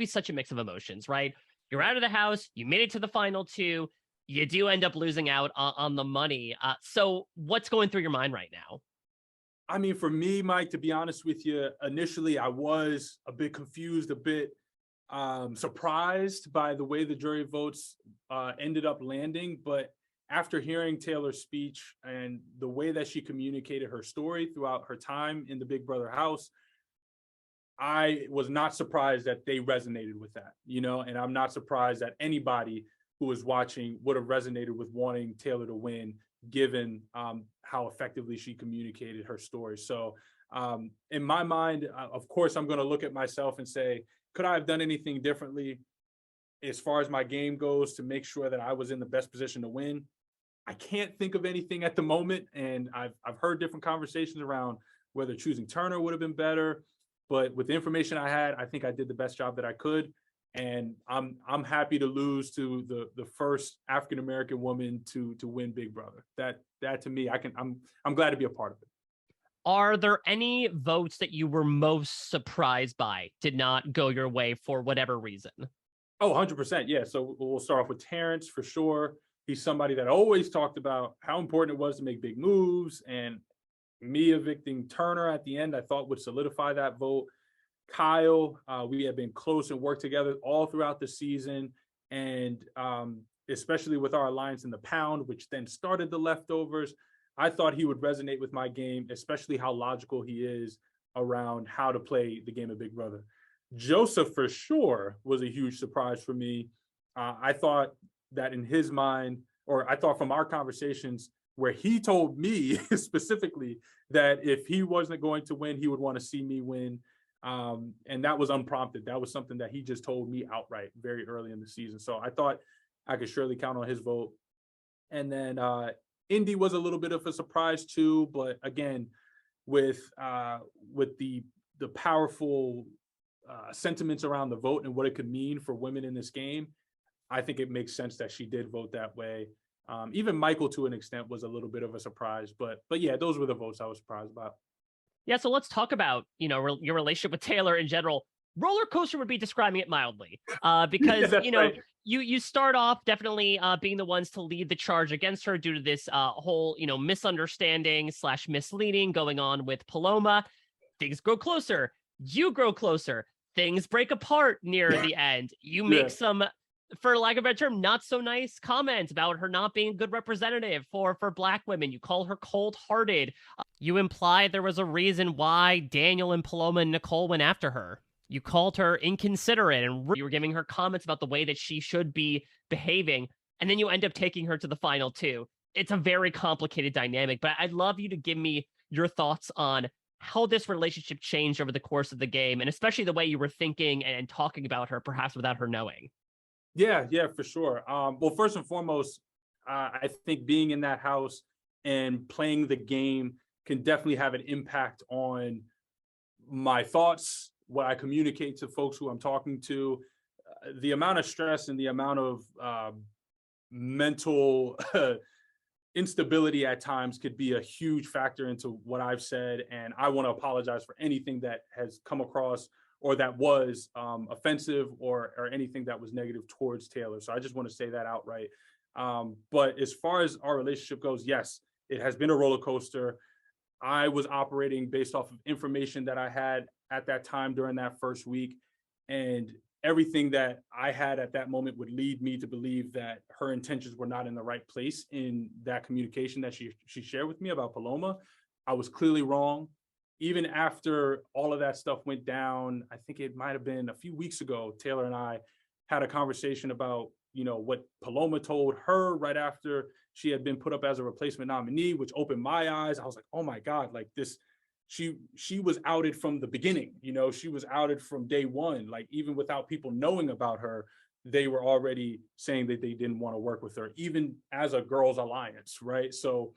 be such a mix of emotions, right? You're out of the house, you made it to the final two, you do end up losing out on the money. So what's going through your mind right now? I mean, for me, Mike, to be honest with you, initially I was a bit confused, a bit surprised by the way the jury votes ended up landing. But after hearing Taylor's speech and the way that she communicated her story throughout her time in the Big Brother house, I was not surprised that they resonated with that, and I'm not surprised that anybody who was watching would have resonated with wanting Taylor to win, given how effectively she communicated her story. So in my mind, of course, I'm going to look at myself and say, could I have done anything differently as far as my game goes to make sure that I was in the best position to win? I can't think of anything at the moment. And I've heard different conversations around whether choosing Turner would have been better. But with the information I had, I think I did the best job that I could. And I'm happy to lose to the first African American woman to win Big Brother. That to me, I'm glad to be a part of it. Are there any votes that you were most surprised by did not go your way for whatever reason? Oh, 100%. Yeah. So we'll start off with Terrence for sure. He's somebody that always talked about how important it was to make big moves, and me evicting Turner at the end, I thought would solidify that vote. Kyle, we have been close and worked together all throughout the season. And especially with our alliance in the pound, which then started the leftovers, I thought he would resonate with my game, especially how logical he is around how to play the game of Big Brother. Joseph, for sure, was a huge surprise for me. I thought that in his mind, or I thought from our conversations, where he told me specifically that if he wasn't going to win, he would want to see me win. And that was unprompted. That was something that he just told me outright very early in the season. So I thought I could surely count on his vote. And then Indy was a little bit of a surprise too. But again, with the powerful sentiments around the vote and what it could mean for women in this game, I think it makes sense that she did vote that way. Even Michael, to an extent, was a little bit of a surprise, but yeah, those were the votes I was surprised about. Yeah, so let's talk about your relationship with Taylor in general. Roller coaster would be describing it mildly, because Yeah, right. you start off definitely being the ones to lead the charge against her due to this whole misunderstanding / misleading going on with Paloma. Things grow closer, you grow closer. Things break apart near the end. You make some, for lack of a better term, not so nice comments about her not being a good representative for Black women. You call her cold-hearted. You imply there was a reason why Daniel and Paloma and Nicole went after her. You called her inconsiderate, and you were giving her comments about the way that she should be behaving, and then you end up taking her to the final two. It's a very complicated dynamic, but I'd love you to give me your thoughts on how this relationship changed over the course of the game, and especially the way you were thinking and talking about her, perhaps without her knowing. Yeah, for sure. Well, first and foremost, I think being in that house and playing the game can definitely have an impact on my thoughts, what I communicate to folks who I'm talking to. The amount of stress and the amount of mental instability at times could be a huge factor into what I've said. And I want to apologize for anything that has come across or that was offensive or anything that was negative towards Taylor. So I just want to say that outright. But as far as our relationship goes, yes, it has been a roller coaster. I was operating based off of information that I had at that time during that first week. And everything that I had at that moment would lead me to believe that her intentions were not in the right place in that communication that she shared with me about Paloma. I was clearly wrong. Even after all of that stuff went down, I think it might have been a few weeks ago, Taylor and I had a conversation about, what Paloma told her right after she had been put up as a replacement nominee, which opened my eyes. I was like, oh my God, like this, she was outed from the beginning. She was outed from day one. Like even without people knowing about her, they were already saying that they didn't want to work with her, even as a girls' alliance, right? So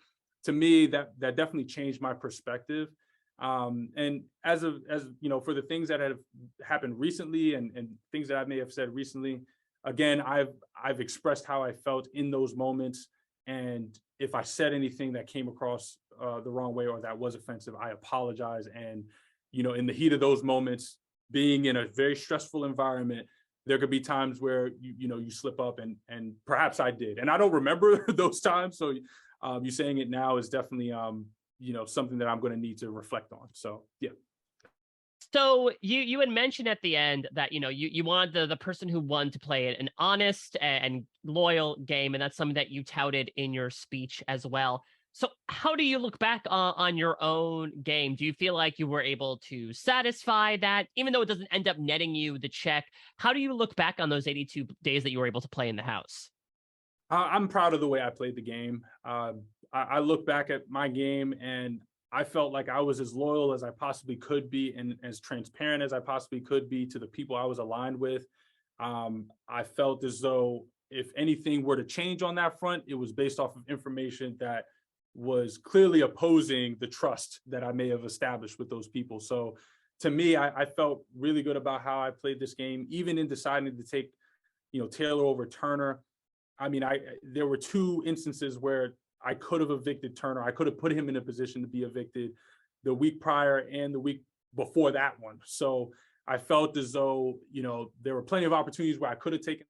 to me, that definitely changed my perspective. And as for the things that have happened recently and things that I may have said recently, again, I've expressed how I felt in those moments. And if I said anything that came across the wrong way or that was offensive, I apologize. And, in the heat of those moments, being in a very stressful environment, there could be times where you slip up, and perhaps I did, and I don't remember those times. So you saying it now is definitely something that I'm going to need to reflect on. So yeah. So you had mentioned at the end that you want the person who won to play an honest and loyal game, and that's something that you touted in your speech as well. So how do you look back on your own game? Do you feel like you were able to satisfy that, even though it doesn't end up netting you the check? How do you look back on those 82 days that you were able to play in the house? I'm proud of the way I played the game. I look back at my game, and I felt like I was as loyal as I possibly could be, and as transparent as I possibly could be to the people I was aligned with. I felt as though if anything were to change on that front, it was based off of information that was clearly opposing the trust that I may have established with those people. So to me, I felt really good about how I played this game, even in deciding to take, Taylor over Turner. I mean, there were two instances where I could have evicted Turner. I could have put him in a position to be evicted the week prior and the week before that one. So I felt as though, there were plenty of opportunities where I could have taken